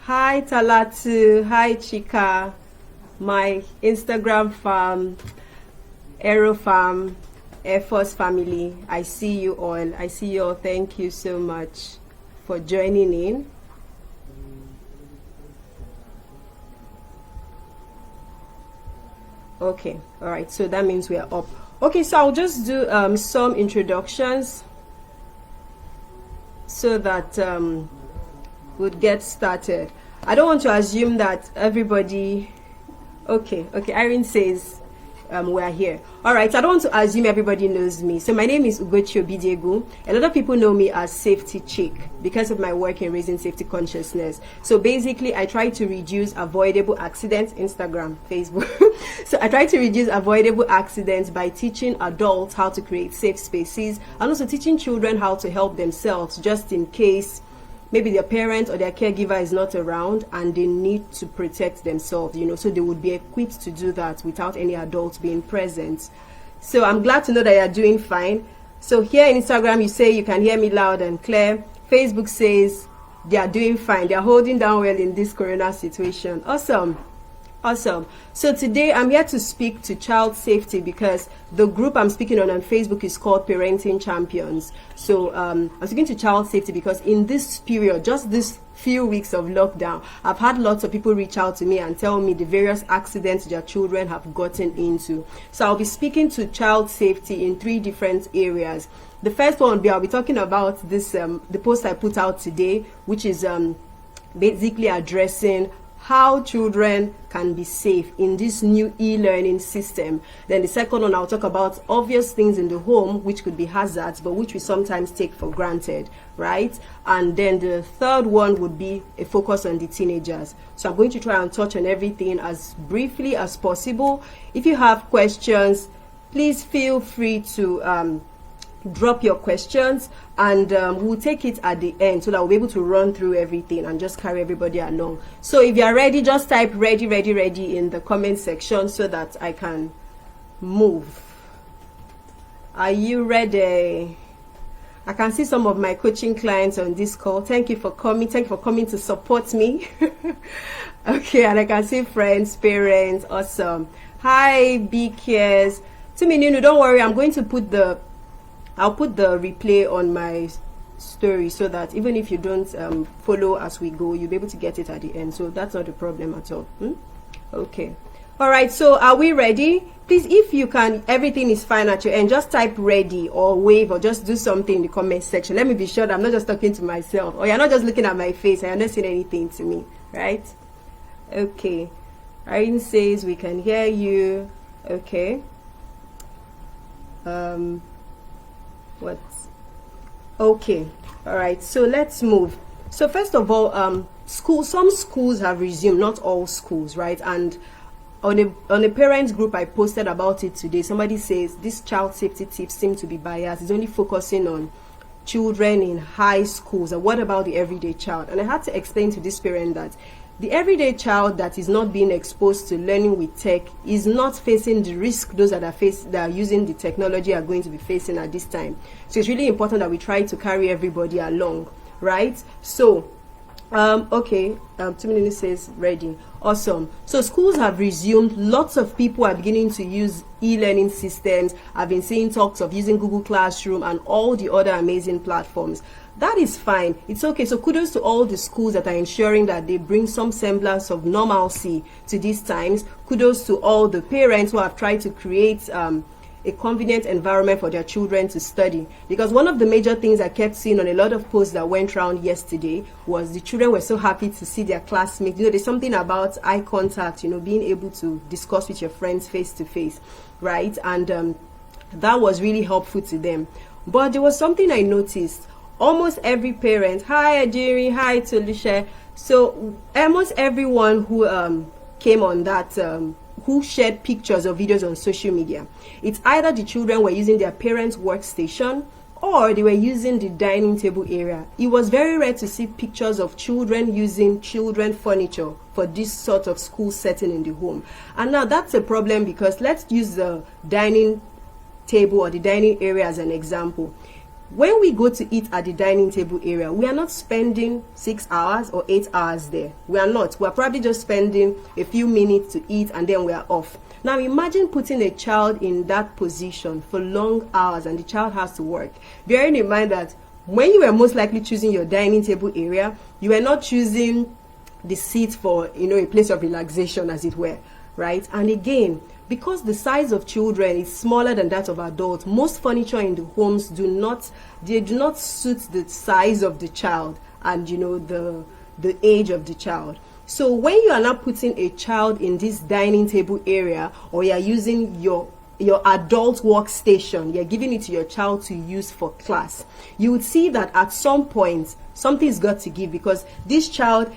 Hi Talatu, hi Chika, my Instagram fam, Aero fam, Air Force family. I see you all. I see you all. Thank you so much for joining in. Okay, all right. So that means we are up. Okay, so I'll just do some introductions so that we'll get started. I don't want to assume that everybody. Okay, Irene says we're here. All right, I don't want to assume everybody knows me. So my name is Ugochi Obidiegu. A lot of people know me as Safety Chick because of my work in raising safety consciousness. So basically, I try to reduce avoidable accidents, Instagram, Facebook. So I try to reduce avoidable accidents by teaching adults how to create safe spaces and also teaching children how to help themselves just in case maybe their parent or their caregiver is not around and they need to protect themselves, so they would be equipped to do that without any adults being present. So I'm glad to know that you're doing fine. So here in Instagram, you say you can hear me loud and clear. Facebook says they are doing fine. They are holding down well in this corona situation. Awesome. So today I'm here to speak to child safety because the group I'm speaking on Facebook is called Parenting Champions. So I'm speaking to child safety because in this period, just this few weeks of lockdown, I've had lots of people reach out to me and tell me the various accidents their children have gotten into. So I'll be speaking to child safety in 3 different areas. The first one will be I'll be talking about this the post I put out today, which is basically addressing how children can be safe in this new e-learning system. Then the second one, I'll talk about obvious things in the home which could be hazards but which we sometimes take for granted, right? And then the third one would be a focus on the teenagers. So I'm going to try and touch on everything as briefly as possible. If you have questions, please feel free to drop your questions and we'll take it at the end so that we'll be able to run through everything and just carry everybody along. So if you're ready, just type ready in the comment section so that I can move. Are you ready? I can see some of my coaching clients on this call. Thank you for coming. Thank you for coming to support me. Okay, and I can see friends, parents. Awesome. Hi, BKS. Tumininu, don't worry. I'll put the replay on my story so that even if you don't follow as we go, you'll be able to get it at the end. So that's not a problem at all. Okay. All right. So are we ready? Please, if you can, everything is fine at your end. Just type ready or wave or just do something in the comment section. Let me be sure that I'm not just talking to myself or you're not just looking at my face and you're not saying anything to me, right? Okay. Irene says we can hear you. Okay. What? Okay. All right. So let's move. So first of all, some schools have resumed, not all schools, right? And on a parents group I posted about it today, somebody says this child safety tips seem to be biased. It's only focusing on children in high schools. And what about the everyday child? And I had to explain to this parent that the everyday child that is not being exposed to learning with tech is not facing the risk those that are using the technology are going to be facing at this time. So it's really important that we try to carry everybody along, right? So okay, 2 minutes says ready. Awesome. So schools have resumed. Lots of people are beginning to use e-learning systems. I've been seeing talks of using Google Classroom and all the other amazing platforms. That is fine. It's okay. So kudos to all the schools that are ensuring that they bring some semblance of normalcy to these times. Kudos to all the parents who have tried to create a convenient environment for their children to study. Because one of the major things I kept seeing on a lot of posts that went around yesterday was the children were so happy to see their classmates. There's something about eye contact, being able to discuss with your friends face to face, right? And that was really helpful to them. But there was something I noticed. Almost every parent, hi Adiri, hi Tolusha. So almost everyone who came on that, who shared pictures or videos on social media, it's either the children were using their parents' workstation or they were using the dining table area. It was very rare to see pictures of children using children furniture for this sort of school setting in the home. And now that's a problem because let's use the dining table or the dining area as an example. when we go to eat at the dining table area, we are not spending 6 hours or 8 hours there. We are not. We are probably just spending a few minutes to eat and then we are off. Now imagine putting a child in that position for long hours and the child has to work. Bearing in mind that when you were most likely choosing your dining table area, you were not choosing the seat for, a place of relaxation, as it were, right? And again, because the size of children is smaller than that of adults, most furniture in the homes do not suit the size of the child and the age of the child. So when you are not putting a child in this dining table area, or you are using your adult workstation, you're giving it to your child to use for class, you would see that at some point something's got to give, because this child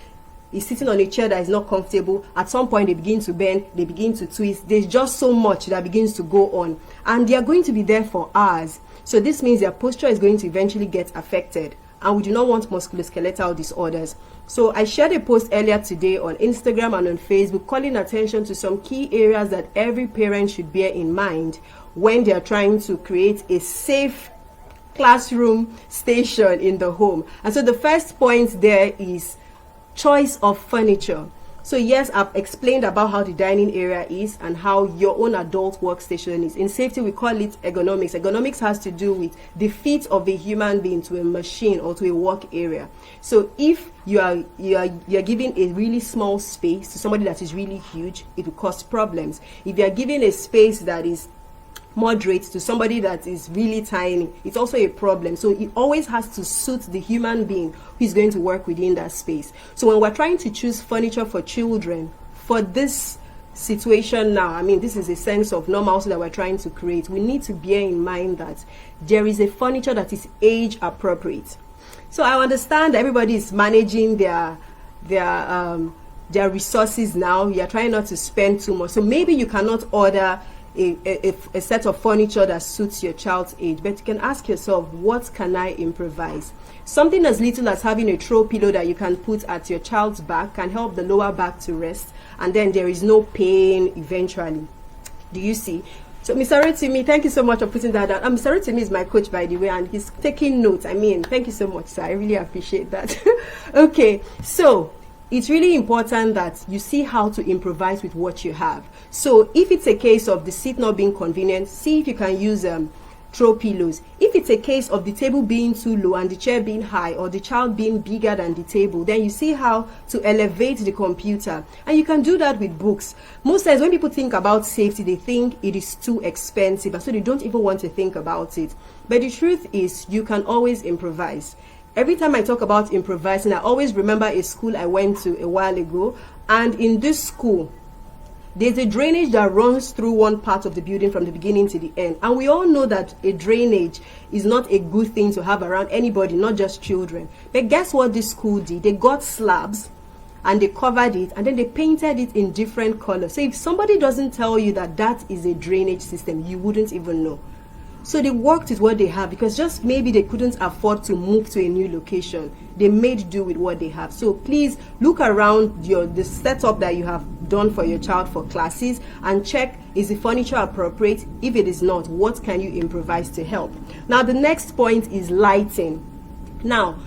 is sitting on a chair that is not comfortable. At some point they begin to bend, they begin to twist. There's just so much that begins to go on, and they are going to be there for hours. So this means their posture is going to eventually get affected, and we do not want musculoskeletal disorders. So I shared a post earlier today on Instagram and on Facebook calling attention to some key areas that every parent should bear in mind when they are trying to create a safe classroom station in the home. And so the first point there is choice of furniture. So yes, I've explained about how the dining area is and how your own adult workstation is. In safety, we call it ergonomics. Ergonomics has to do with the fit of a human being to a machine or to a work area. So if you're giving a really small space to somebody that is really huge, it will cause problems. If you're giving a space that is moderate to somebody that is really tiny, it's also a problem. So it always has to suit the human being who is going to work within that space. So when we're trying to choose furniture for children for this situation now, I mean, this is a sense of normalcy that we're trying to create, we need to bear in mind that there is a furniture that is age appropriate. So I understand everybody is managing their resources now. You're trying not to spend too much, so maybe you cannot order a set of furniture that suits your child's age, but you can ask yourself, what can I improvise? Something as little as having a throw pillow that you can put at your child's back can help the lower back to rest, and then there is no pain eventually. Do you see? So Mr. Rotimi, thank you so much for putting that down. Mr. Rotimi is my coach, by the way, and he's taking notes. I mean, thank you so much, sir. I really appreciate that. Okay, so it's really important that you see how to improvise with what you have. So if it's a case of the seat not being convenient, see if you can use throw pillows. If it's a case of the table being too low and the chair being high, or the child being bigger than the table, then you see how to elevate the computer. And you can do that with books. Most times when people think about safety, they think it is too expensive, and so they don't even want to think about it. But the truth is, you can always improvise. Every time I talk about improvising, I always remember a school I went to a while ago, and in this school, there's a drainage that runs through one part of the building from the beginning to the end. And we all know that a drainage is not a good thing to have around anybody, not just children. But guess what this school did? They got slabs and they covered it, and then they painted it in different colors. So if somebody doesn't tell you that that is a drainage system, you wouldn't even know. So they worked with what they have, because just maybe they couldn't afford to move to a new location. They made do with what they have. So please look around the setup that you have done for your child for classes and check, is the furniture appropriate? If it is not, what can you improvise to help? Now the next point is lighting. Now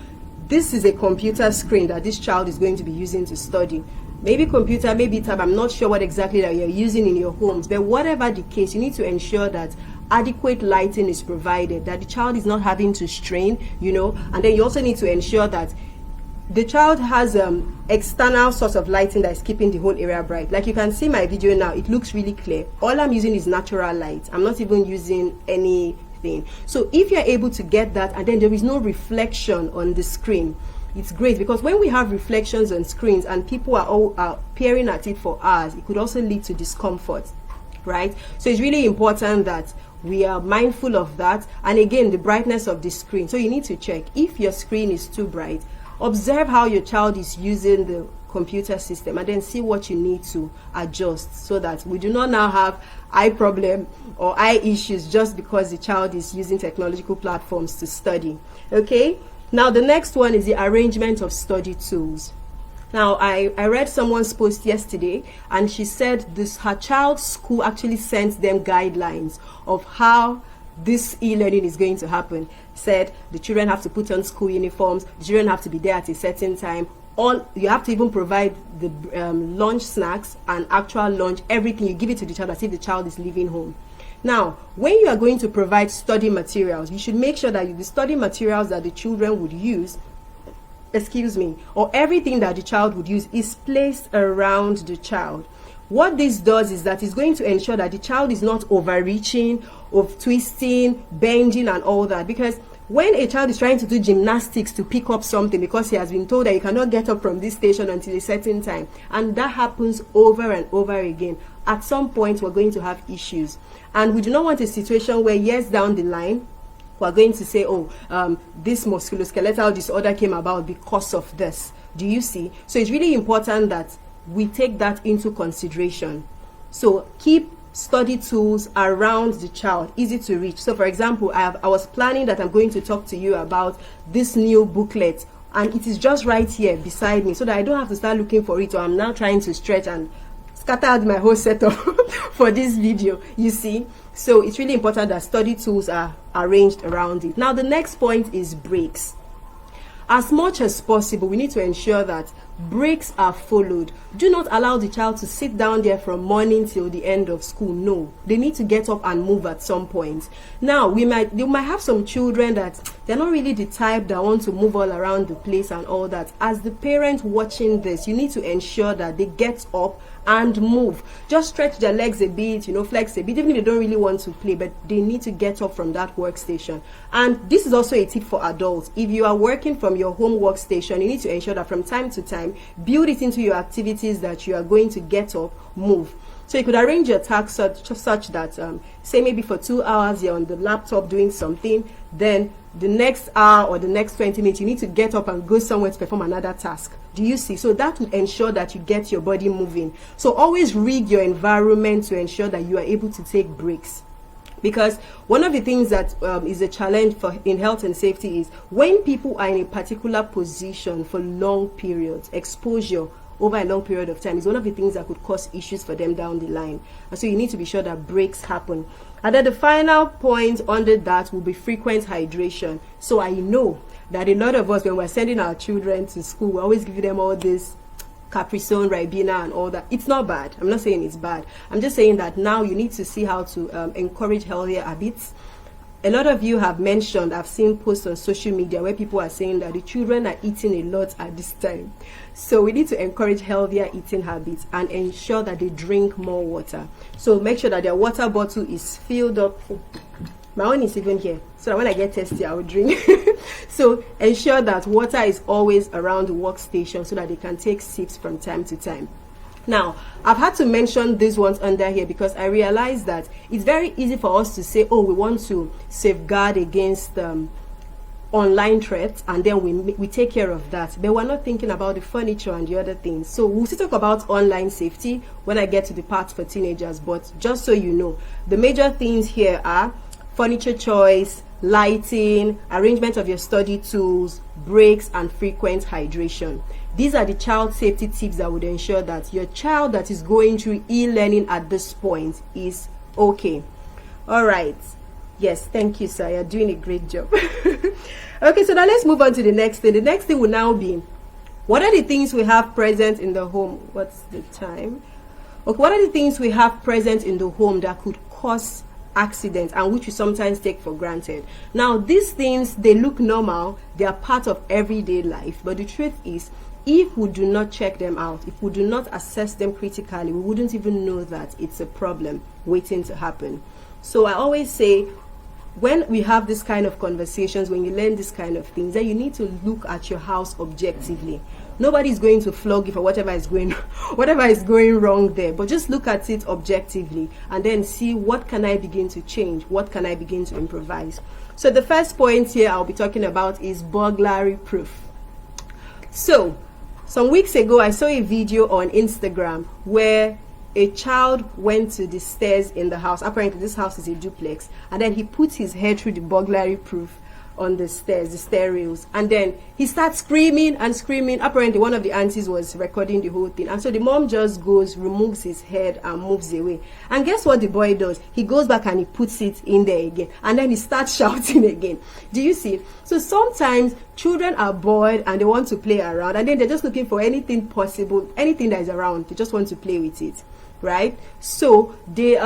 this is a computer screen that this child is going to be using to study. Maybe computer, maybe tab, I'm not sure what exactly that you're using in your homes, but whatever the case, you need to ensure that adequate lighting is provided, that the child is not having to strain, and then you also need to ensure that the child has external source of lighting that is keeping the whole area bright. Like you can see my video now, it looks really clear. All I'm using is natural light. I'm not even using anything. So if you're able to get that, and then there is no reflection on the screen, it's great, because when we have reflections on screens and people are all peering at it for hours, it could also lead to discomfort, right? So it's really important that we are mindful of that. And again, the brightness of the screen. So you need to check if your screen is too bright. Observe how your child is using the computer system, and then see what you need to adjust, so that we do not now have eye problem or eye issues just because the child is using technological platforms to study. Okay, now the next one is the arrangement of study tools. Now I read someone's post yesterday, and she said her child's school actually sent them guidelines of how this e-learning is going to happen. Said the children have to put on school uniforms, the children have to be there at a certain time. All you have to even provide the lunch snacks and actual lunch, everything. You give it to the child as if the child is leaving home. Now, when you are going to provide study materials, you should make sure that the study materials that the children would use, or everything that the child would use, is placed around the child. What this does is that it's going to ensure that the child is not overreaching, of twisting, bending and all that. Because when a child is trying to do gymnastics to pick up something because he has been told that you cannot get up from this station until a certain time, and that happens over and over again, at some point we're going to have issues. And we do not want a situation where years down the line we're going to say, this musculoskeletal disorder came about because of this. Do you see? So it's really important that we take that into consideration. So keep study tools around the child, easy to reach. So for example, I was planning that I'm going to talk to you about this new booklet, and it is just right here beside me, so that I don't have to start looking for it, or I'm now trying to stretch and scatter out my whole setup for this video, you see. So it's really important that study tools are arranged around it. Now the next point is breaks. As much as possible, we need to ensure that breaks are followed. Do not allow the child to sit down there from morning till the end of school. No, they need to get up and move at some point. Now, you might have some children that they're not really the type that want to move all around the place and all that. As the parent watching this, you need to ensure that they get up and move. Just stretch their legs a bit, flex a bit, even if they don't really want to play, but they need to get up from that workstation. And this is also a tip for adults. If you are working from your home workstation, you need to ensure that from time to time, build it into your activities that you are going to get up, move. So you could arrange your tasks such that, say maybe for 2 hours you're on the laptop doing something, then the next hour or the next 20 minutes you need to get up and go somewhere to perform another task. Do you see? So that will ensure that you get your body moving. So always rig your environment to ensure that you are able to take breaks. Because one of the things that is a challenge in health and safety is when people are in a particular position for long periods, exposure over a long period of time is one of the things that could cause issues for them down the line. And so you need to be sure that breaks happen. And then the final point under that will be frequent hydration. So I know that a lot of us, when we're sending our children to school, we're always giving them all this Caprisone, Ribena and all that. It's not bad. I'm not saying it's bad. I'm just saying that now you need to see how to encourage healthier habits. A lot of you have mentioned, I've seen posts on social media where people are saying that the children are eating a lot at this time. So we need to encourage healthier eating habits and ensure that they drink more water. So make sure that their water bottle is filled up. My own is even here, so that when I get thirsty, I will drink. So ensure that water is always around the workstation so that they can take sips from time to time. Now, I've had to mention these ones under here because I realized that it's very easy for us to say, oh, we want to safeguard against online threats, and then we take care of that. But we're not thinking about the furniture and the other things. So we'll still talk about online safety when I get to the parts for teenagers. But just so you know, the major things here are furniture choice, lighting, arrangement of your study tools, breaks, and frequent hydration. These are the child safety tips that would ensure that your child that is going through e-learning at this point is okay. All right. Yes, thank you, sir. You're doing a great job. Okay, so now let's move on to the next thing. The next thing will now be, what are the things we have present in the home? What's the time? Okay, what are the things we have present in the home that could cause accidents and which we sometimes take for granted? Now, these things, they look normal. They are part of everyday life. But the truth is, if we do not check them out, if we do not assess them critically, we wouldn't even know that it's a problem waiting to happen. So I always say, when we have this kind of conversations, when you learn this kind of things, then you need to look at your house objectively. Nobody is going to flog you for whatever is going wrong there, but just look at it objectively and then see, what can I begin to change? What can I begin to improvise? So the first point here I'll be talking about is burglary proof. So some weeks ago, I saw a video on Instagram where a child went to the stairs in the house. Apparently this house is a duplex, and then he put his head through the burglary proof on the stairs, the stair rails, and then he starts screaming and screaming. Apparently one of the aunties was recording the whole thing, and so the mom just goes, removes his head and moves away. And guess what the boy does? He goes back and he puts it in there again, and then he starts shouting again. Do you see? So sometimes children are bored and they want to play around, and then they're just looking for anything possible, anything that is around. They just want to play with it, right? So they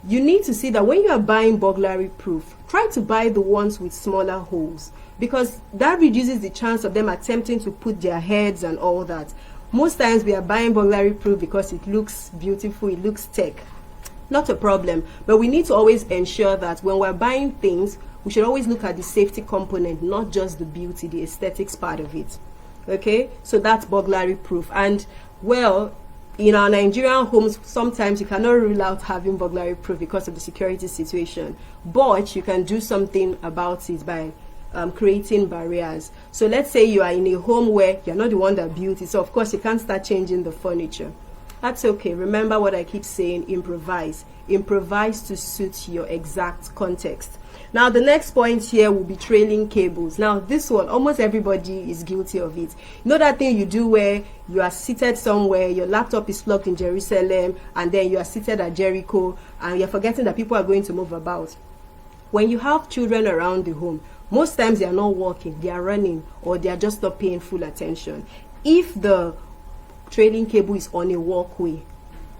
you need to see that when you are buying burglary proof, try to buy the ones with smaller holes, because that reduces the chance of them attempting to put their heads and all that. Most times we are buying burglary proof because it looks beautiful, it looks tech. Not a problem, but we need to always ensure that when we're buying things, we should always look at the safety component, not just the beauty, the aesthetics part of it. Okay, so that's burglary proof. And well, in our Nigerian homes, sometimes you cannot rule out having burglary proof because of the security situation, but you can do something about it by creating barriers. So let's say you are in a home where you're not the one that built it, so of course you can't start changing the furniture. That's okay. Remember what I keep saying, improvise. Improvise to suit your exact context. Now the next point here will be trailing cables. Now this one, almost everybody is guilty of it. You know that thing you do where you are seated somewhere, your laptop is plugged in Jerusalem, and then you are seated at Jericho, and you're forgetting that people are going to move about. When you have children around the home, most times they are not walking, they are running, or they are just not paying full attention. If the trailing cable is on a walkway,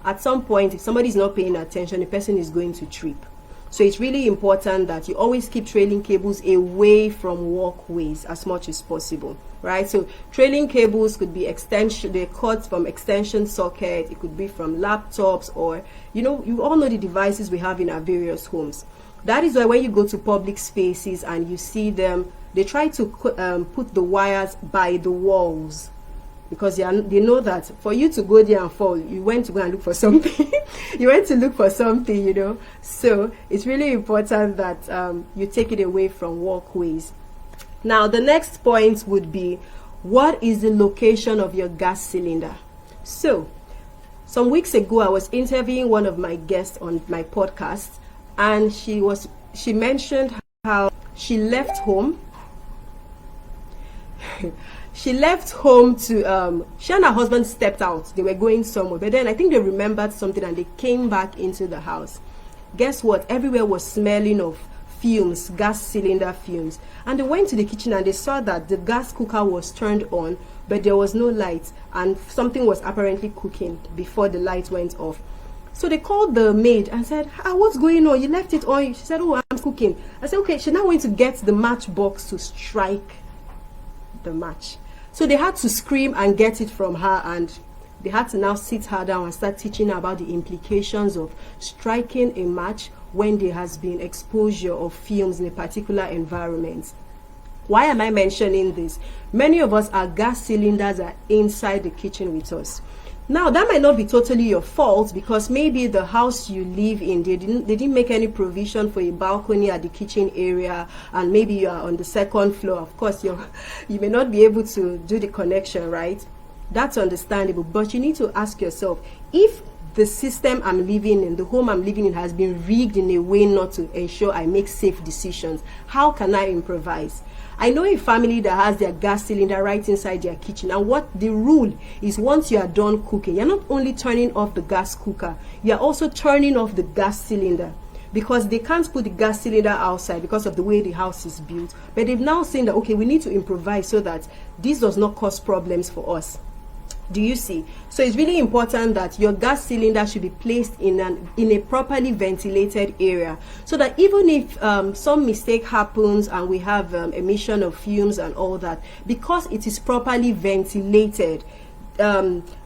at some point, if somebody is not paying attention, the person is going to trip. So it's really important that you always keep trailing cables away from walkways as much as possible, right? So trailing cables could be extension, they're cut from extension socket, it could be from laptops, or you all know the devices we have in our various homes. That is why when you go to public spaces and you see them, they try to put the wires by the walls, because they know that for you to go there and fall, you went to go and look for something. You went to look for something, So it's really important that you take it away from walkways. Now, the next point would be, what is the location of your gas cylinder? So, some weeks ago, I was interviewing one of my guests on my podcast, and she mentioned how she left home. She left home to, she and her husband stepped out. They were going somewhere. But then I think they remembered something and they came back into the house. Guess what? Everywhere was smelling of fumes, gas cylinder fumes. And they went to the kitchen and they saw that the gas cooker was turned on, but there was no light. And something was apparently cooking before the light went off. So they called the maid and said, what's going on? You left it on. She said, I'm cooking. I said, okay, she's now going to get the matchbox to strike the match. So they had to scream and get it from her, and they had to now sit her down and start teaching her about the implications of striking a match when there has been exposure of fumes in a particular environment. Why am I mentioning this? Many of us, our gas cylinders are inside the kitchen with us. Now, that might not be totally your fault, because maybe the house you live in, they didn't make any provision for a balcony at the kitchen area, and maybe you are on the second floor. Of course, you may not be able to do the connection, right? That's understandable, but you need to ask yourself, if the system I'm living in, the home I'm living in, has been rigged in a way not to ensure I make safe decisions, how can I improvise? I know a family that has their gas cylinder right inside their kitchen, and what the rule is, once you are done cooking, you're not only turning off the gas cooker, you're also turning off the gas cylinder, because they can't put the gas cylinder outside because of the way the house is built. But they've now seen that, okay, we need to improvise so that this does not cause problems for us. Do you see? So it's really important that your gas cylinder should be placed in a properly ventilated area, so that even if some mistake happens and we have emission of fumes and all that, because it is properly ventilated,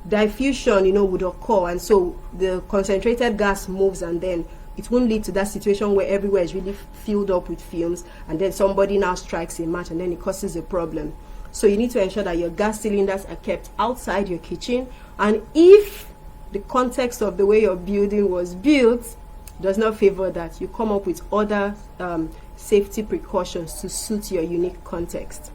diffusion, would occur, and so the concentrated gas moves, and then it won't lead to that situation where everywhere is really filled up with fumes, and then somebody now strikes a match and then it causes a problem. So you need to ensure that your gas cylinders are kept outside your kitchen, and if the context of the way your building was built does not favor that, you come up with other safety precautions to suit your unique context.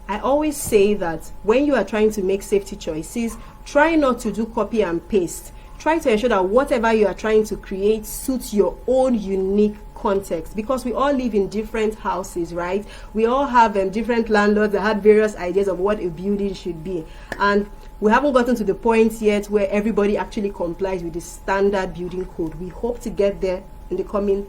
I always say that when you are trying to make safety choices, try not to do copy and paste. Try to ensure that whatever you are trying to create suits your own unique context, because we all live in different houses, right? We all have different landlords that had various ideas of what a building should be, and we haven't gotten to the point yet where everybody actually complies with the standard building code. We hope to get there in the coming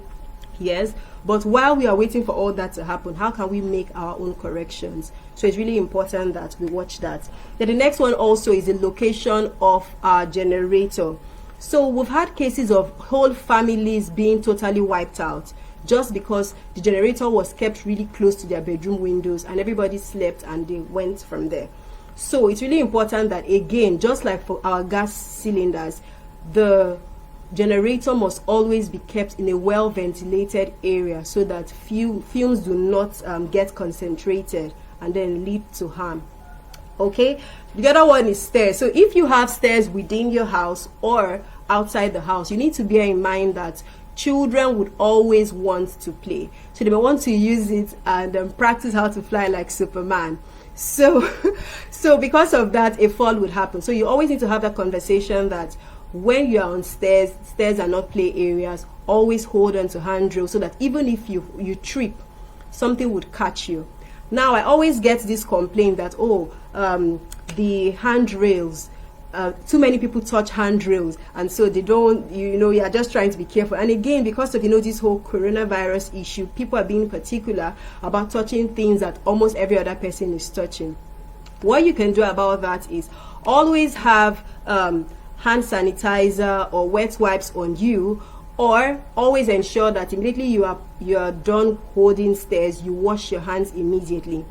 years, but while we are waiting for all that to happen, how can we make our own corrections? So it's really important that we watch that. Then the next one also is the location of our generator. So we've had cases of whole families being totally wiped out just because the generator was kept really close to their bedroom windows and everybody slept and they went from there. So it's really important that, again, just like for our gas cylinders, the generator must always be kept in a well ventilated area so that fumes do not get concentrated and then lead to harm. Okay, the other one is stairs. So if you have stairs within your house or outside the house, you need to bear in mind that children would always want to play, so they may want to use it and practice how to fly like Superman. So because of that, a fall would happen. So you always need to have that conversation that when you are on stairs are not play areas. Always hold on to handrails so that even if you trip, something would catch you. Now, I always get this complaint that, the handrails, too many people touch handrails, and so they don't, you are just trying to be careful. And again, because of, this whole coronavirus issue, people are being particular about touching things that almost every other person is touching. What you can do about that is always have hand sanitizer or wet wipes on you, or always ensure that immediately you are done holding stairs, you wash your hands immediately.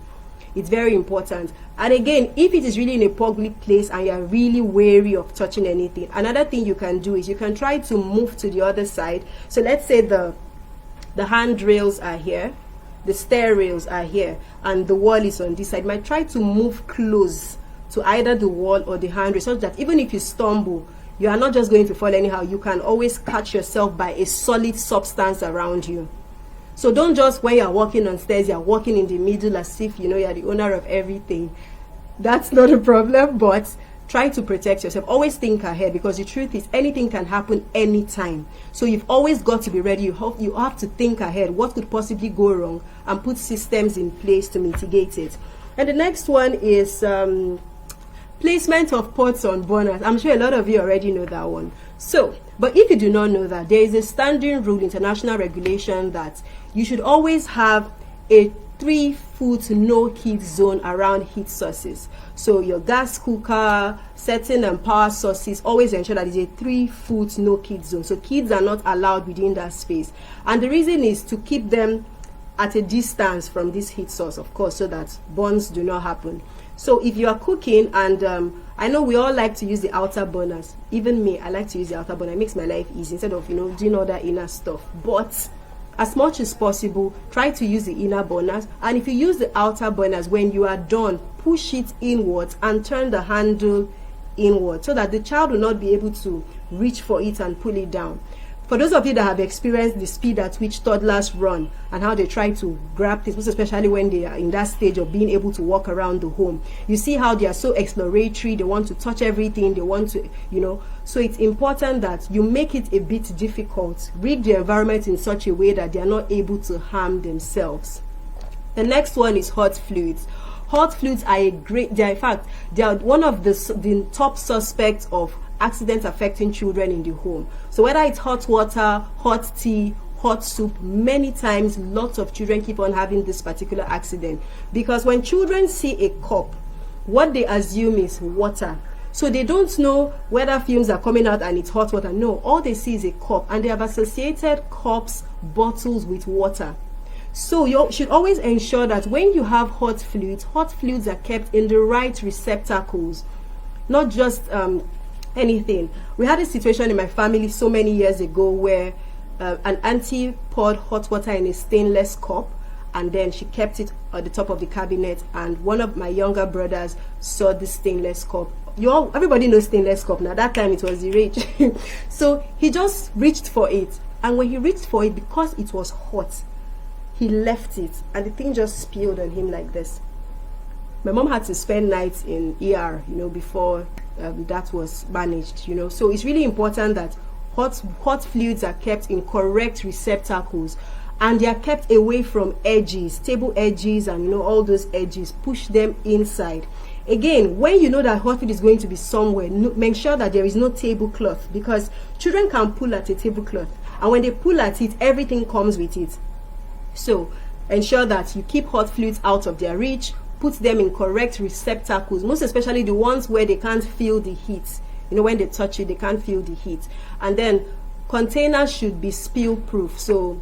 It's very important. And again, if it is really in a public place and you're really wary of touching anything, another thing you can do is you can try to move to the other side. So let's say the handrails are here, the stair rails are here, and the wall is on this side. You might try to move close to either the wall or the handrail, so that even if you stumble, you are not just going to fall anyhow. You can always catch yourself by a solid substance around you. So don't just, when you're walking on stairs, you're walking in the middle as if you're the owner of everything. That's not a problem, but try to protect yourself. Always think ahead, because the truth is anything can happen anytime. So you've always got to be ready. You have to think ahead. What could possibly go wrong, and put systems in place to mitigate it. And the next one is placement of pots on burners. I'm sure a lot of you already know that one. So, but if you do not know that, there is a standing rule, international regulation, that you should always have a 3-foot no heat zone around heat sources. So your gas cooker, certain power sources, always ensure that it's a 3-foot no heat zone. So kids are not allowed within that space. And the reason is to keep them at a distance from this heat source, of course, so that burns do not happen. So if you are cooking, and I know we all like to use the outer burners. Even me, I like to use the outer burner. It makes my life easy instead of doing all that inner stuff. But as much as possible, try to use the inner burners. And if you use the outer burners, when you are done, push it inwards and turn the handle inward, so that the child will not be able to reach for it and pull it down. For those of you that have experienced the speed at which toddlers run and how they try to grab things, especially when they are in that stage of being able to walk around the home, you see how they are so exploratory. They want to touch everything. They want to, So it's important that you make it a bit difficult. Rig the environment in such a way that they are not able to harm themselves. The next one is hot fluids. Hot fluids are they are one of the top suspects of accidents affecting children in the home. So whether it's hot water, hot tea, hot soup, many times lots of children keep on having this particular accident, because when children see a cup, what they assume is water. So they don't know whether fumes are coming out and it's hot water. No, all they see is a cup, and they have associated cups, bottles with water. So you should always ensure that when you have hot fluids are kept in the right receptacles, not just anything. We had a situation in my family so many years ago where an auntie poured hot water in a stainless cup, and then she kept it at the top of the cabinet, and one of my younger brothers saw this stainless cup. Everybody knows stainless cup now. That time it was the rage. So he just reached for it, and when he reached for it, because it was hot, he left it, and the thing just spilled on him like this. My mom had to spend nights in ER, before that was managed. So it's really important that hot fluids are kept in correct receptacles, and they are kept away from edges, table edges, and all those edges. Push them inside. Again, when you know that hot fluid is going to be somewhere, make sure that there is no tablecloth, because children can pull at a tablecloth, and when they pull at it, everything comes with it. So ensure that you keep hot fluids out of their reach. Put them in correct receptacles, most especially the ones where they can't feel the heat. When they touch it, they can't feel the heat. And then containers should be spill proof, so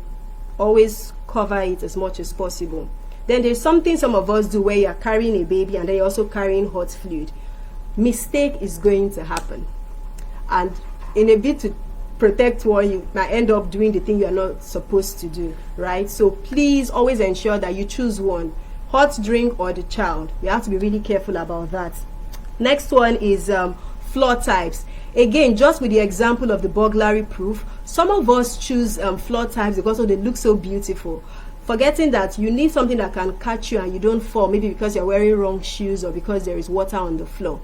always cover it as much as possible. Then there's something some of us do where you're carrying a baby and then you're also carrying hot fluid. Mistake is going to happen, and in a bit to protect one, you might end up doing the thing you're not supposed to do, right? So please always ensure that you choose one, hot drink or the child. You have to be really careful about that. Next one is floor types. Again, just with the example of the burglary proof, some of us choose floor types because they look so beautiful, forgetting that you need something that can catch you and you don't fall, maybe because you're wearing wrong shoes or because there is water on the floor.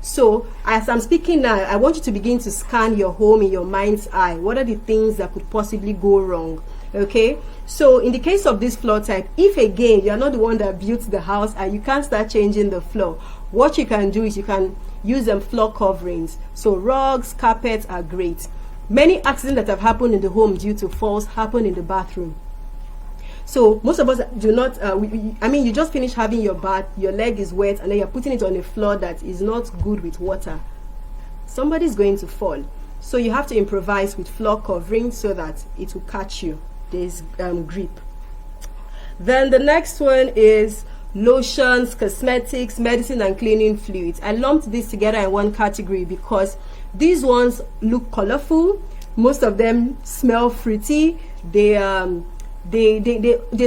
So as I'm speaking now, I want you to begin to scan your home in your mind's eye. What are the things that could possibly go wrong? Okay, so in the case of this floor type, if again you're not the one that built the house and you can't start changing the floor, what you can do is you can use them floor coverings. So rugs, carpets are great. Many accidents that have happened in the home due to falls happen in the bathroom. So most of us do not, you just finished having your bath, your leg is wet, and then you're putting it on a floor that is not good with water. Somebody's going to fall. So you have to improvise with floor covering so that it will catch you. There's grip. Then the next one is lotions, cosmetics, medicine, and cleaning fluids. I lumped this together in one category because these ones look colorful. Most of them smell fruity. They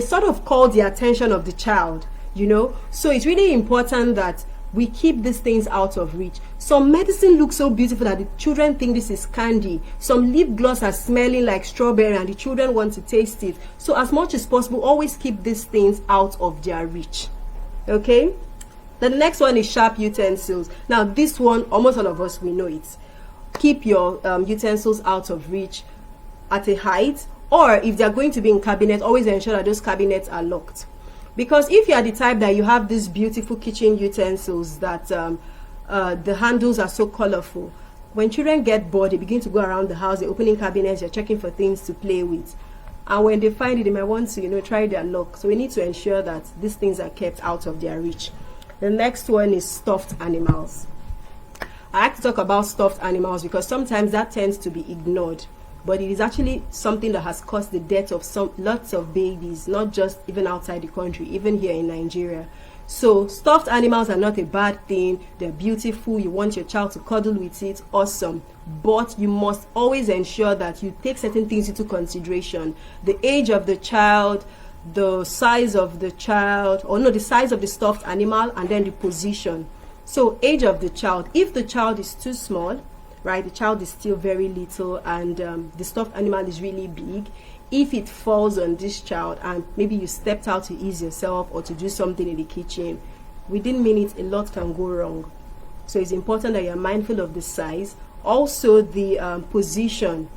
sort of call the attention of the child, so it's really important that we keep these things out of reach. Some medicine looks so beautiful that the children think this is candy. Some lip gloss are smelling like strawberry and the children want to taste it. So as much as possible, always keep these things out of their reach. Okay, the next one is sharp utensils. Now this one, almost all of us, we know it. Keep your utensils out of reach at a height, or if they're going to be in cabinet, always ensure that those cabinets are locked. Because if you are the type that you have these beautiful kitchen utensils that the handles are so colorful, when children get bored, they begin to go around the house, they're opening cabinets, they're checking for things to play with. And when they find it, they might want to, try their luck. So we need to ensure that these things are kept out of their reach. The next one is stuffed animals. I like to talk about stuffed animals because sometimes that tends to be ignored. But it is actually something that has caused the death of lots of babies, not just even outside the country, even here in Nigeria. So stuffed animals are not a bad thing. They're beautiful. You want your child to cuddle with it, awesome. But you must always ensure that you take certain things into consideration. The age of the child, the size of the child, the size of the stuffed animal, and then the position. So age of the child. If the child is too small, right, the child is still very little and the stuffed animal is really big, if it falls on this child and maybe you stepped out to ease yourself or to do something in the kitchen, within minutes a lot can go wrong. So it's important that you're mindful of the size, also the position.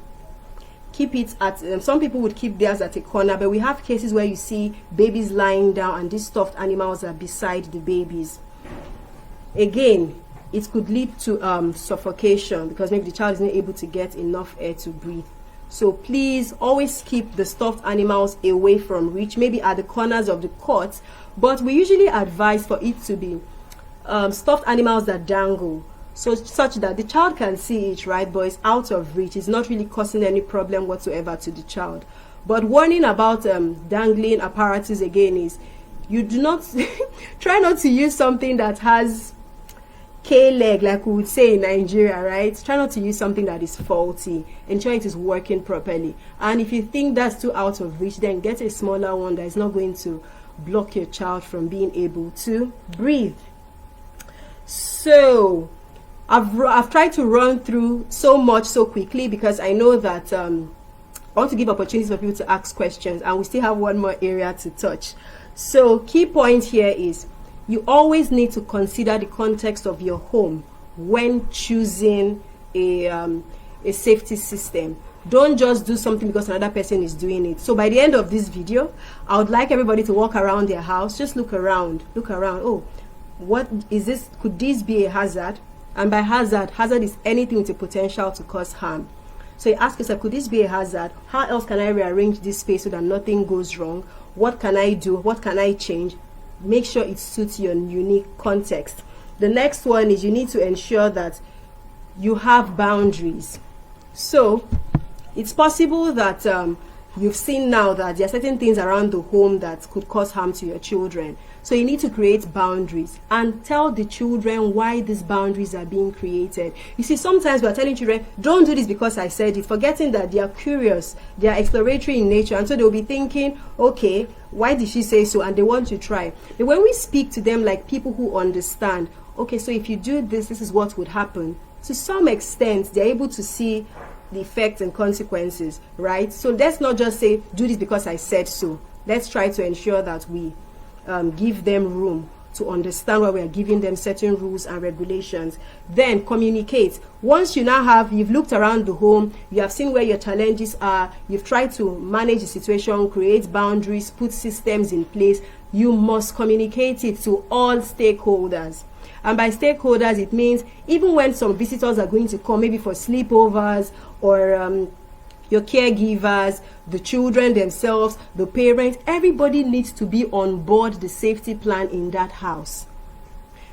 Keep it at some people would keep theirs at a corner, but we have cases where you see babies lying down and these stuffed animals are beside the babies. Again, it could lead to suffocation because maybe the child is not able to get enough air to breathe. So please always keep the stuffed animals away from reach, maybe at the corners of the cot, but we usually advise for it to be stuffed animals that dangle, so such that the child can see it, right, but it's out of reach. It's not really causing any problem whatsoever to the child. But warning about dangling apparatus again is you do not try not to use something that has K-leg, like we would say in Nigeria, right? Try not to use something that is faulty. Ensure it is working properly. And if you think that's too out of reach, then get a smaller one that is not going to block your child from being able to breathe. So I've tried to run through so much so quickly because I know that I want to give opportunities for people to ask questions, and we still have one more area to touch. So key point here is you always need to consider the context of your home when choosing a a safety system. Don't just do something because another person is doing it. So by the end of this video, I would like everybody to walk around their house. Just look around. Oh, what is this? Could this be a hazard? And by hazard is anything with a potential to cause harm. So you ask yourself, could this be a hazard? How else can I rearrange this space so that nothing goes wrong? What can I do? What can I change? Make sure it suits your unique context. The next one is you need to ensure that you have boundaries. So it's possible that you've seen now that there are certain things around the home that could cause harm to your children. So you need to create boundaries and tell the children why these boundaries are being created. You see, sometimes we're telling children, don't do this because I said it, forgetting that they are curious, they are exploratory in nature, and so they'll be thinking, okay, why did she say so? And they want to try. But when we speak to them like people who understand, okay, so if you do this, this is what would happen. To some extent, they're able to see the effects and consequences, right? So let's not just say, do this because I said so. Let's try to ensure that we give them room to understand why we are giving them certain rules and regulations. Then communicate. Once you've looked around the home, you have seen where your challenges are, you've tried to manage the situation, create boundaries, put systems in place, you must communicate it to all stakeholders. And by stakeholders, it means even when some visitors are going to come, maybe for sleepovers, or your caregivers, the children themselves, the parents, everybody needs to be on board the safety plan in that house.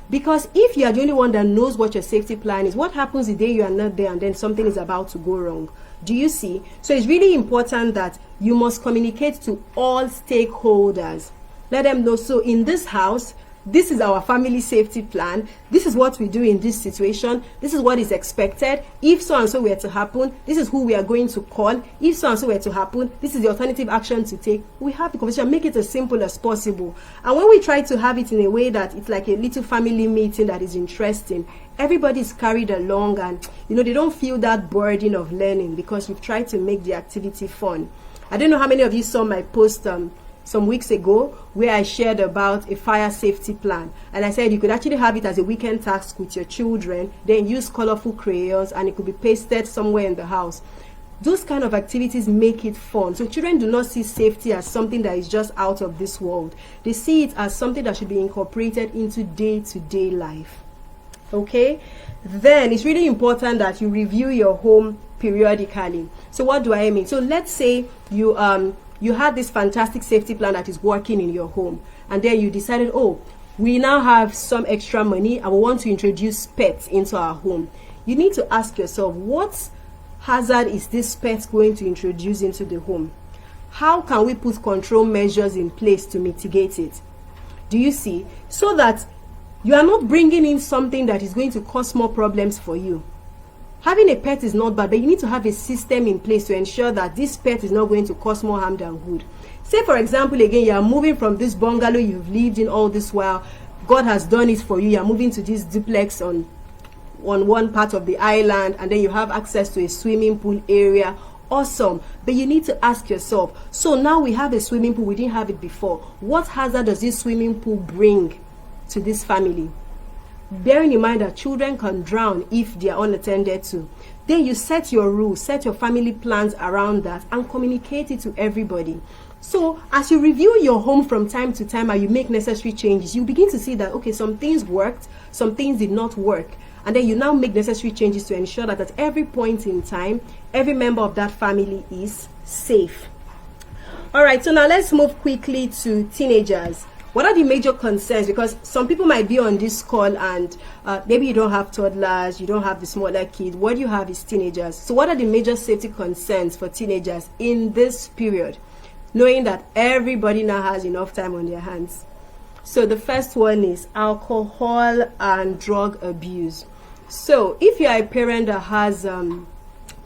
Because if you are the only one that knows what your safety plan is, what happens the day you are not there and then something is about to go wrong? Do you see? So it's really important that you must communicate to all stakeholders. Let them know, so in this house, this is our family safety plan. This is what we do in this situation. This is what is expected. If so and so were to happen, this is who we are going to call. If so and so were to happen, this is the alternative action to take. We have the conversation, make it as simple as possible. And when we try to have it in a way that it's like a little family meeting that is interesting, everybody is carried along, and they don't feel that burden of learning because you've tried to make the activity fun. I don't know how many of you saw my post some weeks ago where I shared about a fire safety plan, and I said you could actually have it as a weekend task with your children, then use colorful crayons, and it could be pasted somewhere in the house. Those kind of activities make it fun. So children do not see safety as something that is just out of this world. They see it as something that should be incorporated into day-to-day life. Okay? Then it's really important that you review your home periodically. So what do I mean? So let's say you had this fantastic safety plan that is working in your home, and then you decided, oh, we now have some extra money and we want to introduce pets into our home. You need to ask yourself, what hazard is this pet going to introduce into the home? How can we put control measures in place to mitigate it? Do you see? So that you are not bringing in something that is going to cause more problems for you. Having a pet is not bad, but you need to have a system in place to ensure that this pet is not going to cause more harm than good. Say, for example, again, you are moving from this bungalow you've lived in all this while. God has done it for you. You are moving to this duplex on one part of the island, and then you have access to a swimming pool area. Awesome. But you need to ask yourself, so now we have a swimming pool, we didn't have it before. What hazard does this swimming pool bring to this family? Bearing in mind that children can drown if they are unattended to. Then you set your rules, set your family plans around that, and communicate it to everybody. So as you review your home from time to time and you make necessary changes, you begin to see that, okay, some things worked, some things did not work. And then you now make necessary changes to ensure that at every point in time, every member of that family is safe. All right, so now let's move quickly to teenagers. What are the major concerns? Because some people might be on this call and maybe you don't have toddlers, you don't have the smaller kids. What you have is teenagers. So what are the major safety concerns for teenagers in this period? Knowing that everybody now has enough time on their hands. So the first one is alcohol and drug abuse. So if you are a parent that has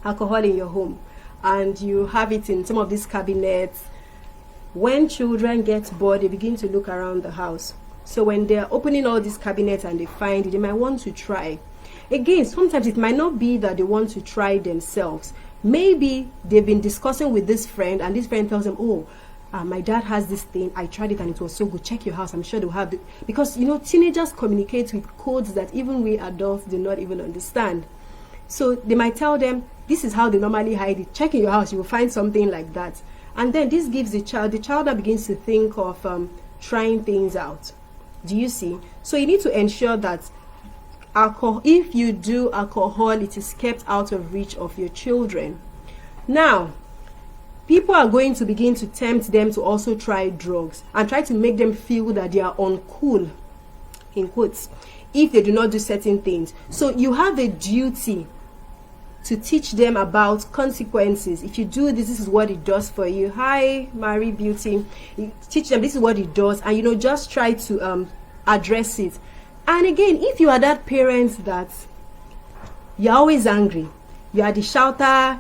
alcohol in your home and you have it in some of these cabinets, when children get bored, they begin to look around the house. So when they're opening all these cabinets and they find it, they might want to try. Again, sometimes it might not be that they want to try themselves. Maybe they've been discussing with this friend and this friend tells them, oh, my dad has this thing, I tried it and it was so good, check your house, I'm sure they'll have it. Because, teenagers communicate with codes that even we adults do not even understand. So they might tell them, this is how they normally hide it. Check in your house, you will find something like that. And then this gives the child that begins to think of trying things out. Do you see? So you need to ensure that alcohol, if you do alcohol, it is kept out of reach of your children. Now, people are going to begin to tempt them to also try drugs and try to make them feel that they are uncool, in quotes, if they do not do certain things. So you have a duty to teach them about consequences. If you do this, this is what it does for you. Hi, Marie Beauty. You teach them this is what it does, and just try to address it. And again, if you are that parent that you're always angry, you are the shouter,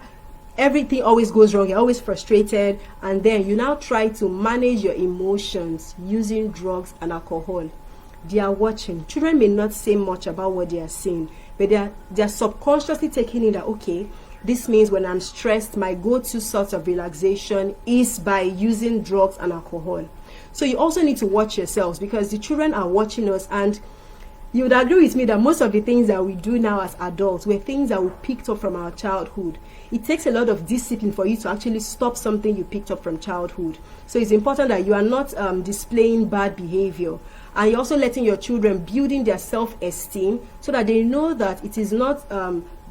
everything always goes wrong, you're always frustrated, and then you now try to manage your emotions using drugs and alcohol, they are watching. Children may not say much about what they are saying, but they're subconsciously taking in that, okay, this means when I'm stressed, my go-to source of relaxation is by using drugs and alcohol. So you also need to watch yourselves, because the children are watching us, and you would agree with me that most of the things that we do now as adults were things that we picked up from our childhood. It takes a lot of discipline for you to actually stop something you picked up from childhood. So it's important that you are not displaying bad behavior. And you're also letting your children building their self-esteem so that they know that it is not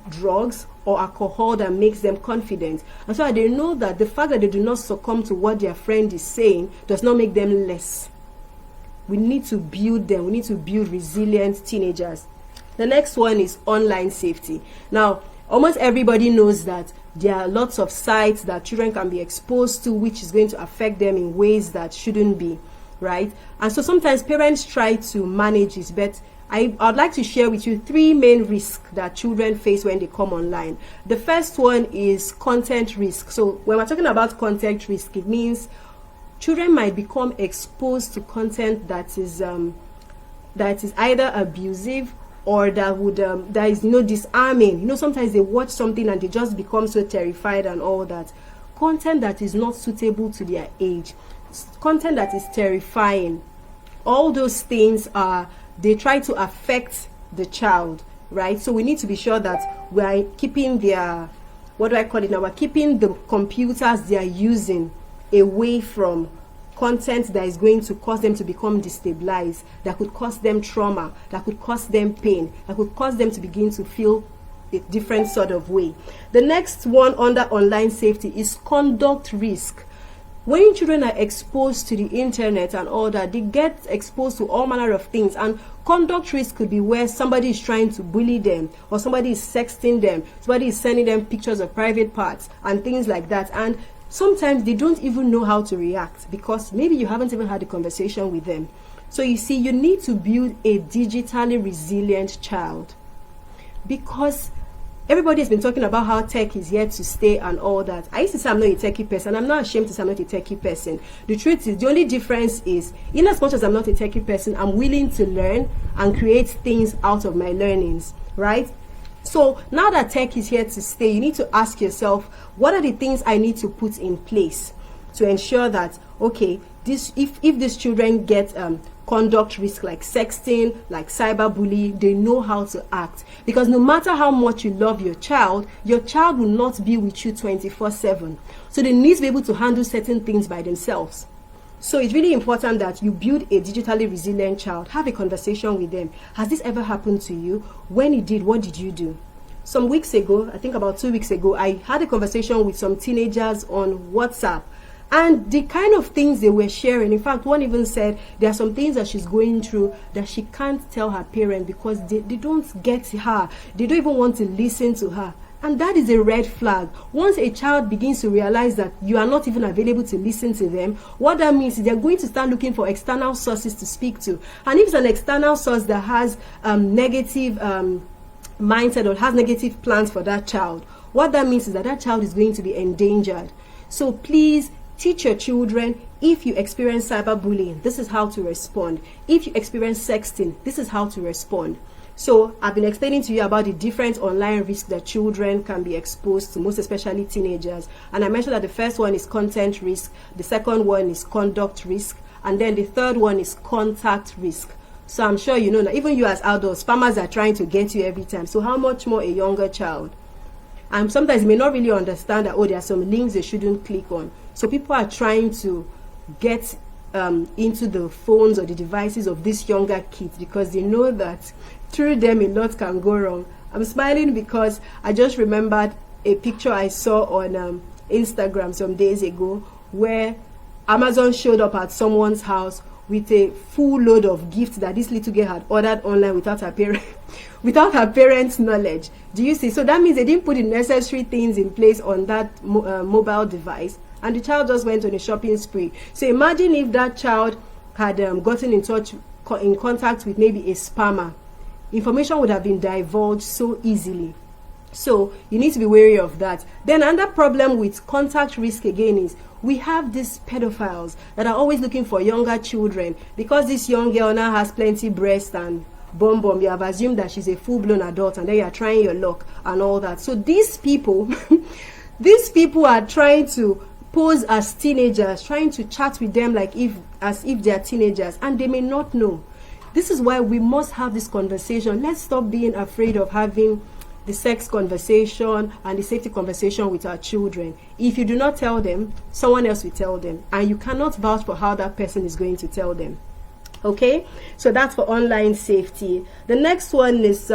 drugs or alcohol that makes them confident. And so that they know that the fact that they do not succumb to what their friend is saying does not make them less. We need to build them. We need to build resilient teenagers. The next one is online safety. Now, almost everybody knows that there are lots of sites that children can be exposed to, which is going to affect them in ways that shouldn't be, right? And so sometimes parents try to manage it, but I'd like to share with you 3 main risks that children face when they come online. The first one is content risk. So when we're talking about content risk, it means children might become exposed to content that is either abusive or that is disarming. Sometimes they watch something and they just become so terrified and all that. Content that is not suitable to their age, content that is terrifying. All those things they try to affect the child, right? So we need to be sure that we are keeping their, we're keeping the computers they are using away from content that is going to cause them to become destabilized, that could cause them trauma, that could cause them pain, that could cause them to begin to feel a different sort of way. The next one under online safety is conduct risk. When children are exposed to the internet and all that, they get exposed to all manner of things, and conduct risk could be where somebody is trying to bully them, or somebody is sexting them, somebody is sending them pictures of private parts and things like that. And sometimes they don't even know how to react because maybe you haven't even had a conversation with them. So you see, you need to build a digitally resilient child, because everybody has been talking about how tech is here to stay and all that. I used to say I'm not a techie person. I'm not ashamed to say I'm not a techie person. The truth is, the only difference is, in as much as I'm not a techie person, I'm willing to learn and create things out of my learnings, right? So now that tech is here to stay, you need to ask yourself, what are the things I need to put in place to ensure that, okay, if these children get conduct risk like sexting, like cyberbullying, they know how to act. Because no matter how much you love your child will not be with you 24/7. So they need to be able to handle certain things by themselves. So it's really important that you build a digitally resilient child. Have a conversation with them. Has this ever happened to you? When it did, what did you do? Some weeks ago, I think about 2 weeks ago, I had a conversation with some teenagers on WhatsApp. And the kind of things they were sharing, in fact, one even said there are some things that she's going through that she can't tell her parents because they don't get her. They don't even want to listen to her. And that is a red flag. Once a child begins to realize that you are not even available to listen to them, what that means is they're going to start looking for external sources to speak to. And if it's an external source that has negative mindset or has negative plans for that child, what that means is that child is going to be endangered. So please, teach your children, if you experience cyberbullying, this is how to respond. If you experience sexting, this is how to respond. So I've been explaining to you about the different online risks that children can be exposed to, most especially teenagers. And I mentioned that the first one is content risk, the second one is conduct risk, and then the third one is contact risk. So I'm sure you know that even you as adults, spammers are trying to get you every time. So how much more a younger child? And sometimes they may not really understand that, oh, there are some links they shouldn't click on. So people are trying to get into the phones or the devices of these younger kids because they know that through them a lot can go wrong. I'm smiling because I just remembered a picture I saw on Instagram some days ago where Amazon showed up at someone's house with a full load of gifts that this little girl had ordered online without her parents' knowledge. Do you see? So that means they didn't put the necessary things in place on that mobile device, and the child just went on a shopping spree. So imagine if that child had gotten in contact with maybe a spammer. Information would have been divulged so easily. So you need to be wary of that. Then another problem with contact risk again is we have these pedophiles that are always looking for younger children. Because this young girl now has plenty breast and bum, you have assumed that she's a full-blown adult, and then you are trying your luck and all that. So these people these people are trying to pose as teenagers, trying to chat with them as if they are teenagers, and they may not know. This is why we must have this conversation. Let's stop being afraid of having the sex conversation and the safety conversation with our children. If you do not tell them, someone else will tell them, and you cannot vouch for how that person is going to tell them. Okay, so that's for online safety. The next one is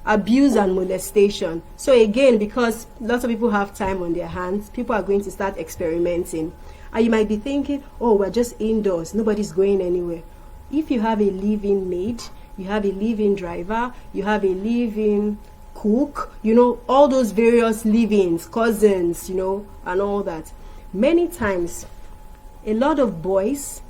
abuse and molestation. So again, because lots of people have time on their hands, people are going to start experimenting, and you might be thinking, oh, we're just indoors, nobody's going anywhere. If you have a live-in maid, you have a live-in driver, you have a live-in cook, all those various live-ins, cousins, and all that. Many times, a lot of boys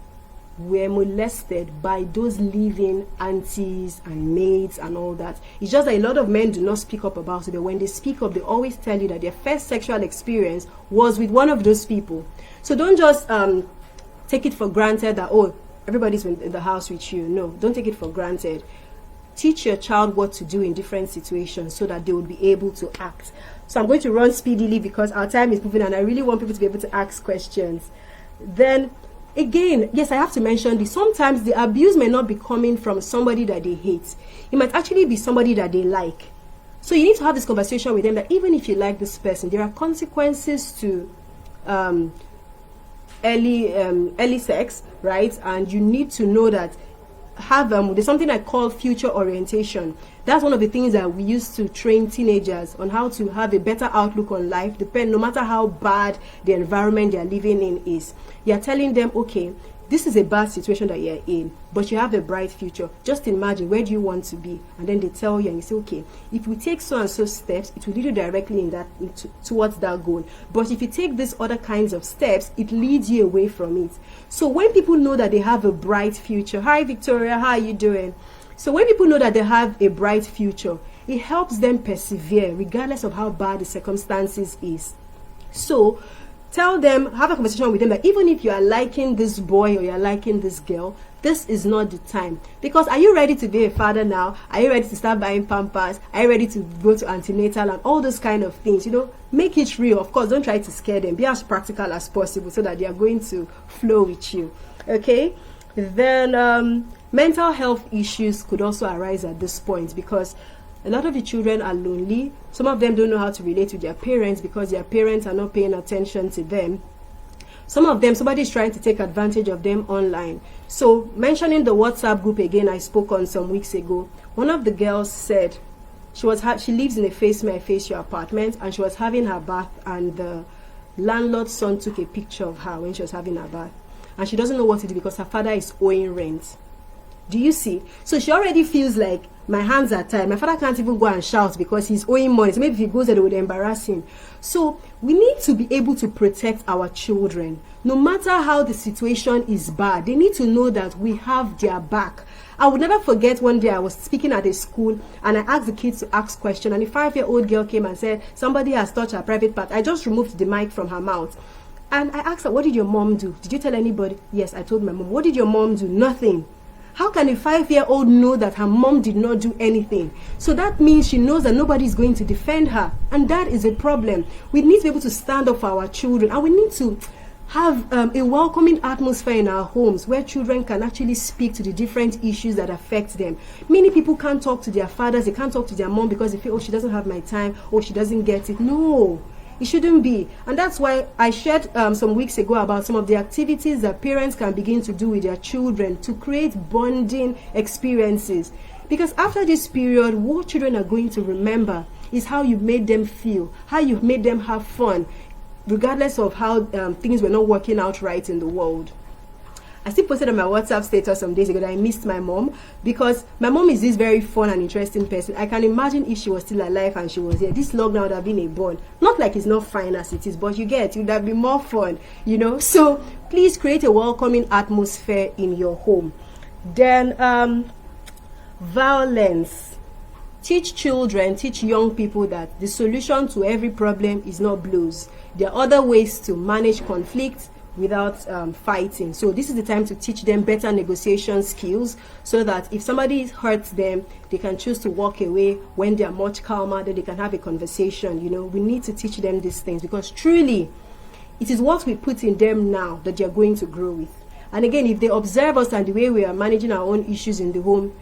were molested by those live-in aunties and maids and all that. It's just that a lot of men do not speak up about it, but when they speak up, they always tell you that their first sexual experience was with one of those people. So don't just take it for granted that, oh, everybody's in the house with you. No, don't take it for granted. Teach your child what to do in different situations so that they will be able to act. So I'm going to run speedily because our time is moving and I really want people to be able to ask questions. Then again, yes, I have to mention this. Sometimes the abuse may not be coming from somebody that they hate. It might actually be somebody that they like. So you need to have this conversation with them that even if you like this person, there are consequences to early sex, right? And you need to know that there's something I call future orientation. That's one of the things that we use to train teenagers on how to have a better outlook on life, no matter how bad the environment they're living in is. You're telling them, okay, this is a bad situation that you're in, but you have a bright future. Just imagine, where do you want to be? And then they tell you, and you say, okay, if we take so and so steps, it will lead you directly towards that goal. But if you take these other kinds of steps, it leads you away from it. So when people know that they have a bright future, hi Victoria, how are you doing? So when people know that they have a bright future, it helps them persevere regardless of how bad the circumstances is. So tell them, have a conversation with them that even if you are liking this boy or you are liking this girl, this is not the time. Because are you ready to be a father now? Are you ready to start buying pampers? Are you ready to go to antenatal and all those kind of things? Make it real. Of course, don't try to scare them. Be as practical as possible so that they are going to flow with you. Okay? Then mental health issues could also arise at this point because a lot of the children are lonely. Some of them don't know how to relate with their parents because their parents are not paying attention to them. Some of them, somebody is trying to take advantage of them online. So mentioning the WhatsApp group again, I spoke on some weeks ago. One of the girls said she lives in a face me, I face your apartment, and she was having her bath, and the landlord's son took a picture of her when she was having her bath, and she doesn't know what to do because her father is owing rent. Do you see? So she already feels like, my hands are tied. My father can't even go and shout because he's owing money. So maybe if he goes there, they would embarrass him. So we need to be able to protect our children. No matter how the situation is bad, they need to know that we have their back. I would never forget one day I was speaking at a school and I asked the kids to ask questions, and a 5-year-old girl came and said, somebody has touched her private part. I just removed the mic from her mouth. And I asked her, what did your mom do? Did you tell anybody? Yes, I told my mom. What did your mom do? Nothing. How can a 5-year-old know that her mom did not do anything? So that means she knows that nobody is going to defend her. And that is a problem. We need to be able to stand up for our children. And we need to have a welcoming atmosphere in our homes where children can actually speak to the different issues that affect them. Many people can't talk to their fathers, they can't talk to their mom because they feel, oh, she doesn't have my time, oh, she doesn't get it. No, it shouldn't be. And that's why I shared some weeks ago about some of the activities that parents can begin to do with their children to create bonding experiences. Because after this period, what children are going to remember is how you made them feel, how you made them have fun, regardless of how things were not working out right in the world. I still posted on my WhatsApp status some days ago that I missed my mom, because my mom is this very fun and interesting person. I can imagine if she was still alive and she was here, this lockdown would have been a bond. Not like it's not fine as it is, but you get, it would have been more fun, you know. So please create a welcoming atmosphere in your home. Then violence. Teach children, teach young people that the solution to every problem is not blows. There are other ways to manage conflict without fighting. So this is the time to teach them better negotiation skills, so that if somebody hurts them, they can choose to walk away. When they are much calmer, then they can have a conversation. You know, we need to teach them these things, because truly it is what we put in them now that they are going to grow with. And again, if they observe us and the way we are managing our own issues in the home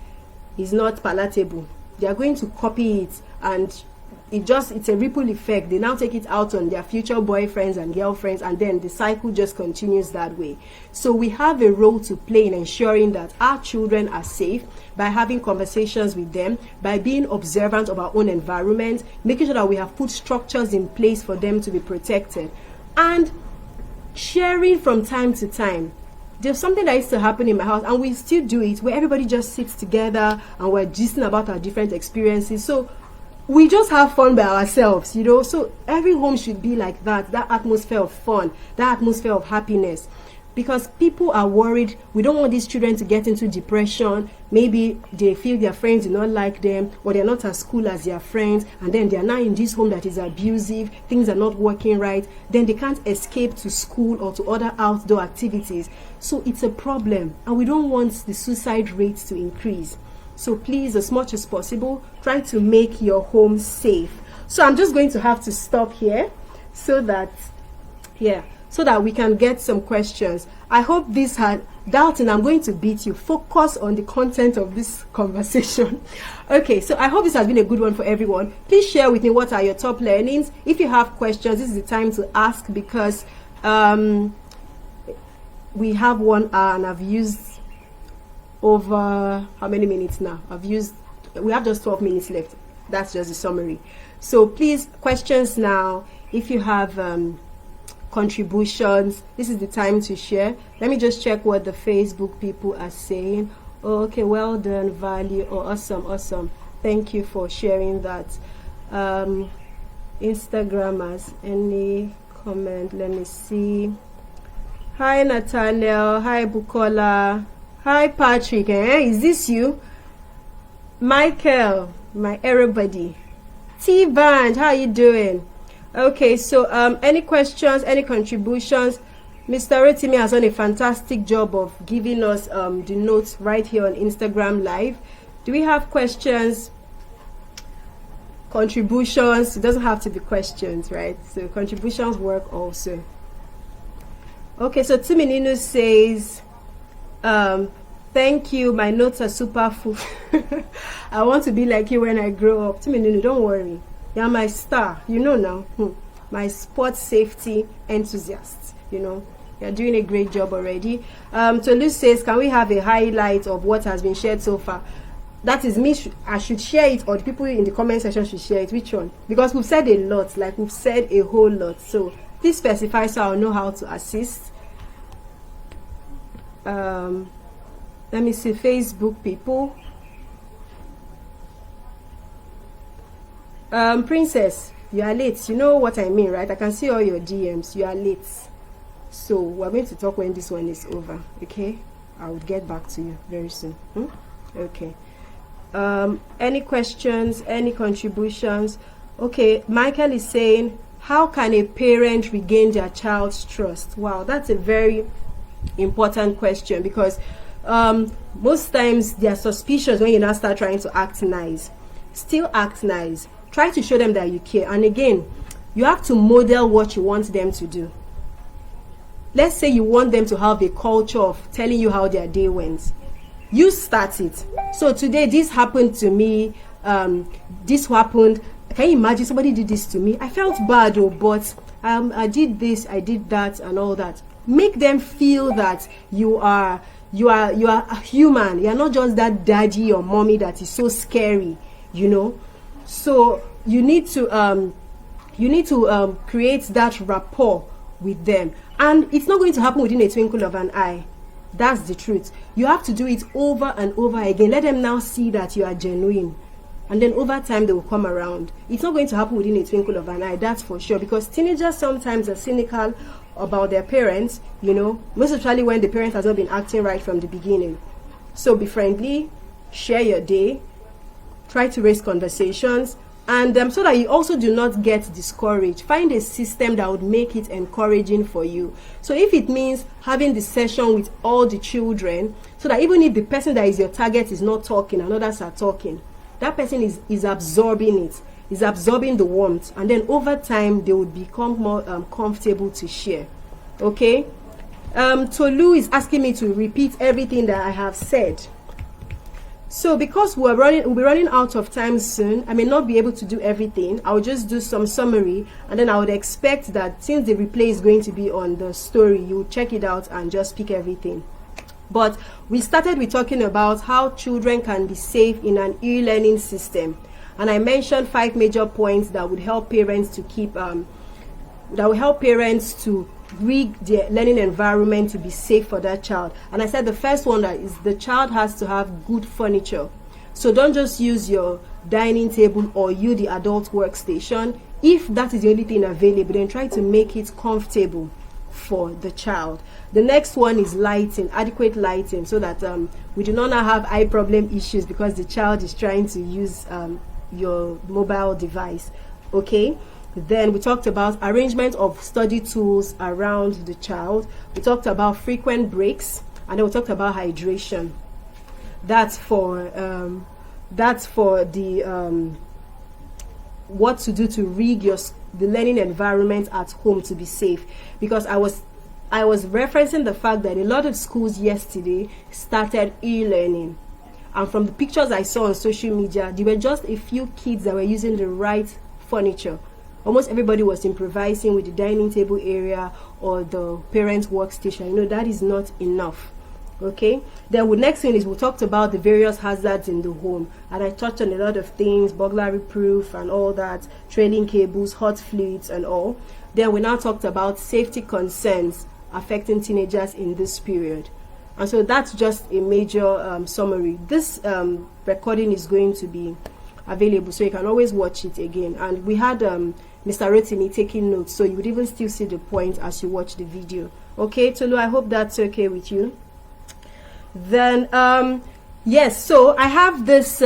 is not palatable, they are going to copy it, and it's a ripple effect. They now take it out on their future boyfriends and girlfriends, and then the cycle just continues that way. So we have a role to play in ensuring that our children are safe by having conversations with them, by being observant of our own environment, making sure that we have put structures in place for them to be protected, and sharing from time to time. There's something that used to happen in my house, and we still do it, where everybody just sits together and we're gisting about our different experiences. So we just have fun by ourselves, you know. So every home should be like that atmosphere of fun, that atmosphere of happiness. Because people are worried. We don't want these children to get into depression. Maybe they feel their friends do not like them, or they're not as cool as their friends, and then they're now in this home that is abusive, things are not working right, then they can't escape to school or to other outdoor activities. So it's a problem, and we don't want the suicide rates to increase. So please, as much as possible, try to make your home safe. So I'm just going to have to stop here so that we can get some questions. I hope this had, Dalton, I'm going to beat you. Focus on the content of this conversation. Okay, so I hope this has been a good one for everyone. Please share with me what are your top learnings. If you have questions, this is the time to ask, because we have 1 hour and I've used over how many minutes now? We have just 12 minutes left. That's just the summary. So please, questions now. If you have contributions, this is the time to share. Let me just check what the Facebook people are saying. Oh, okay, well done, value. Oh, awesome. Thank you for sharing that. Instagrammers, any comment? Let me see. Hi Nathaniel, hi Bukola, hi Patrick. Is this you? Michael, my everybody. T-Band, how are you doing? Okay, so any questions, any contributions? Mr. Rotimi has done a fantastic job of giving us the notes right here on Instagram Live. Do we have questions? Contributions? It doesn't have to be questions, right? So contributions work also. Okay, so Timininu says, thank you, my notes are super full. I want to be like you when I grow up. Timininu, don't worry. You're my star, you know now. My sports safety enthusiast, you know. You're doing a great job already. Tolu says, can we have a highlight of what has been shared so far? That is me. I should share it, or the people in the comment section should share it. Which one? Because we've said a lot, like we've said a whole lot. So please specify so I'll know how to assist. Let me see, Facebook people. Princess, you are late. You know what I mean, right? I can see all your DMs. You are late. So we're going to talk when this one is over. Okay? I will get back to you very soon. Okay. Any questions? Any contributions? Okay, Michael is saying, how can a parent regain their child's trust? Wow, that's a very important question, because most times they are suspicious when you now start trying to act nice. Still act nice. Try to show them that you care. And again, you have to model what you want them to do. let's say you want them to have a culture of telling you how their day went. You start it. So today this happened to me, this happened. Can you imagine somebody did this to me? I felt bad, but I did this, I did that, and all that. Make them feel that you are a human. You are not just that daddy or mommy that is so scary, So you need to create that rapport with them, and it's not going to happen within a twinkle of an eye. That's the truth. You have to do it over and over again. Let them now see that you are genuine, and then over time they will come around. It's not going to happen within a twinkle of an eye, that's for sure, because teenagers sometimes are cynical about their parents, most especially when the parent has not been acting right from the beginning. So be friendly, share your day, try to raise conversations, and so that you also do not get discouraged. Find a system that would make it encouraging for you. So if it means having the session with all the children, so that even if the person that is your target is not talking and others are talking, that person is absorbing it, is absorbing the warmth, and then over time they would become more comfortable to share. Okay? Tolu is asking me to repeat everything that I have said. So because we'll be running out of time soon, I may not be able to do everything. I'll just do some summary, and then I would expect that since the replay is going to be on the story, you check it out and just pick everything. But we started with talking about how children can be safe in an e-learning system, and I mentioned 5 major points that would help parents to rig their learning environment to be safe for that child. And I said the first one is the child has to have good furniture. So don't just use your dining table or the adult workstation. If that is the only thing available, then try to make it comfortable for the child. The next one is lighting, adequate lighting, so that we do not now have eye problem issues because the child is trying to use your mobile device. Okay. Then we talked about arrangement of study tools around the child. We talked about frequent breaks, and then we talked about hydration. That's for the what to do to rig the learning environment at home to be safe. Because I was referencing the fact that a lot of schools yesterday started e-learning, and from the pictures I saw on social media, there were just a few kids that were using the right furniture. Almost everybody was improvising with the dining table area or the parent workstation. That is not enough. Okay. Then the next thing is we talked about the various hazards in the home, and I touched on a lot of things, burglary proof and all that, trailing cables, hot fluids and all. Then we now talked about safety concerns affecting teenagers in this period. And so that's just a major summary. This recording is going to be available, so you can always watch it again. And we had Mr. Rotimi taking notes, so you would even still see the point as you watch the video. Okay, Tolu, I hope that's okay with you. Then yes, so I have this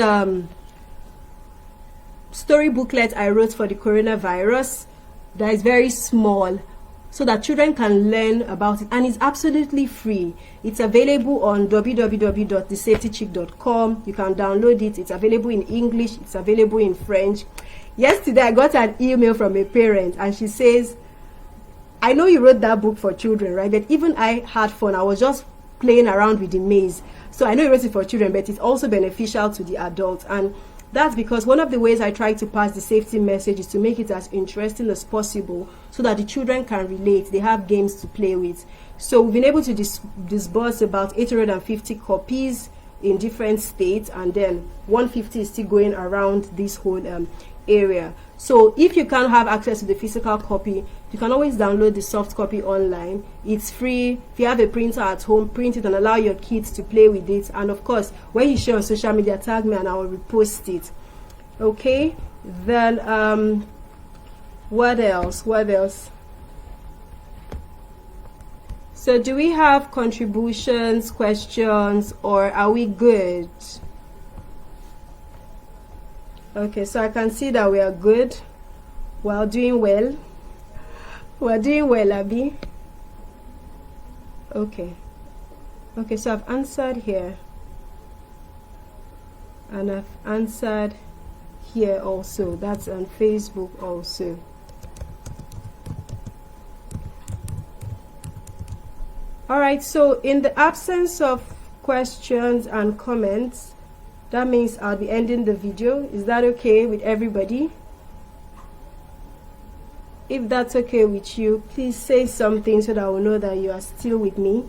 story booklet I wrote for the coronavirus that is very small, so that children can learn about it, and it's absolutely free. It's available on www.thesafetychick.com. You can download it. It's available in English, it's available in French. Yesterday I got an email from a parent, and she says, I know you wrote that book for children, right? But even I had fun. I was just playing around with the maze. So I know you wrote it for children, but it's also beneficial to the adults. And that's because one of the ways I try to pass the safety message is to make it as interesting as possible, so that the children can relate. They have games to play with. So we've been able to disburse about 850 copies in different states, and then 150 is still going around this whole area. So if you can't have access to the physical copy, you can always download the soft copy online. It's free. If you have a printer at home, print it and allow your kids to play with it. And of course, when you share on social media, tag me and I will repost it. Okay, then what else? So do we have contributions, questions, or are we good? Okay, so I can see that we are good. We're doing well. We're doing well, Abby. Okay, so I've answered here, and I've answered here also. That's on Facebook also. All right, so in the absence of questions and comments, that means I'll be ending the video. Is that okay with everybody? If that's okay with you, please say something so that I will know that you are still with me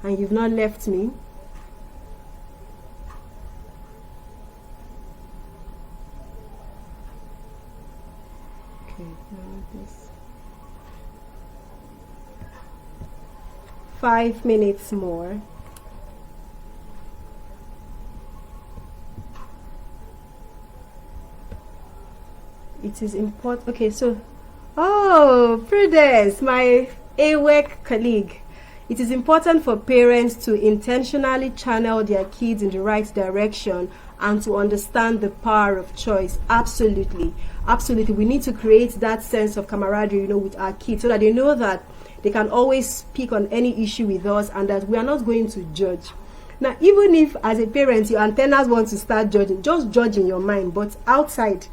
and you've not left me. Okay, now this. 5 minutes more. It is important. Okay, so, oh, Prudence, my AWEC colleague. It is important for parents to intentionally channel their kids in the right direction and to understand the power of choice. Absolutely. Absolutely. We need to create that sense of camaraderie, with our kids so that they know that they can always speak on any issue with us and that we are not going to judge. Now, even if as a parent your antennas want to start judging, just judge in your mind, but outside,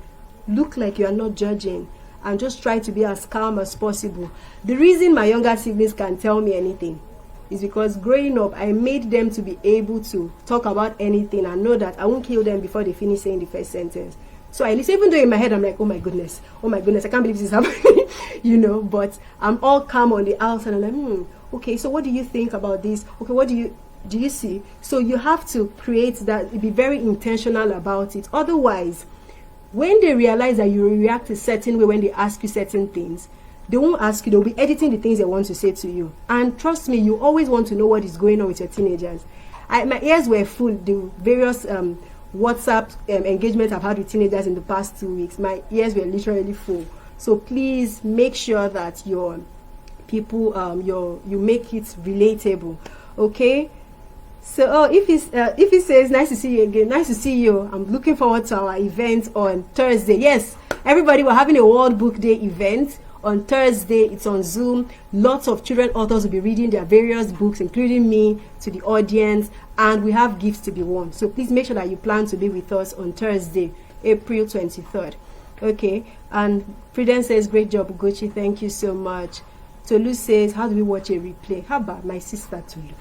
look like you are not judging and just try to be as calm as possible. The reason my younger siblings can tell me anything is because growing up, I made them to be able to talk about anything and know that I won't kill them before they finish saying the first sentence. So I listen, even though in my head I'm like, oh my goodness, I can't believe this is happening, but I'm all calm on the outside and I'm like, okay, so what do you think about this? Okay, what do you see? So you have to create that, be very intentional about it. Otherwise, when they realize that you react a certain way when they ask you certain things, they won't ask you, they'll be editing the things they want to say to you. And trust me, you always want to know what is going on with your teenagers. My ears were full, the various WhatsApp engagements I've had with teenagers in the past 2 weeks. My ears were literally full. So please make sure that your people, you make it relatable, okay? So, if he says, nice to see you again, nice to see you. I'm looking forward to our event on Thursday. Yes, everybody, we're having a World Book Day event on Thursday. It's on Zoom. Lots of children authors will be reading their various books, including me, to the audience, and we have gifts to be won. So please make sure that you plan to be with us on Thursday, April 23rd. Okay, and Prudence says, great job, Ugochi. Thank you so much. Tolu says, how do we watch a replay? How about my sister Tolu?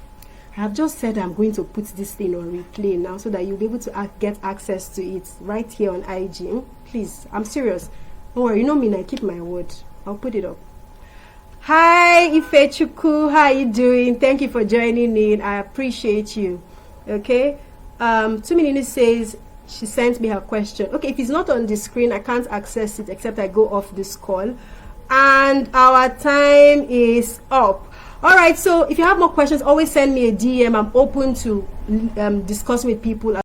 I have just said I'm going to put this thing on replay now so that you'll be able to get access to it right here on IG. Please, I'm serious. Don't worry, you know me, I keep my word. I'll put it up. Hi, Ifechuku. How are you doing? Thank you for joining in. I appreciate you. Okay. Tuminini says she sent me her question. Okay, if it's not on the screen, I can't access it except I go off this call. And our time is up. All right, so if you have more questions, always send me a DM. I'm open to discuss with people.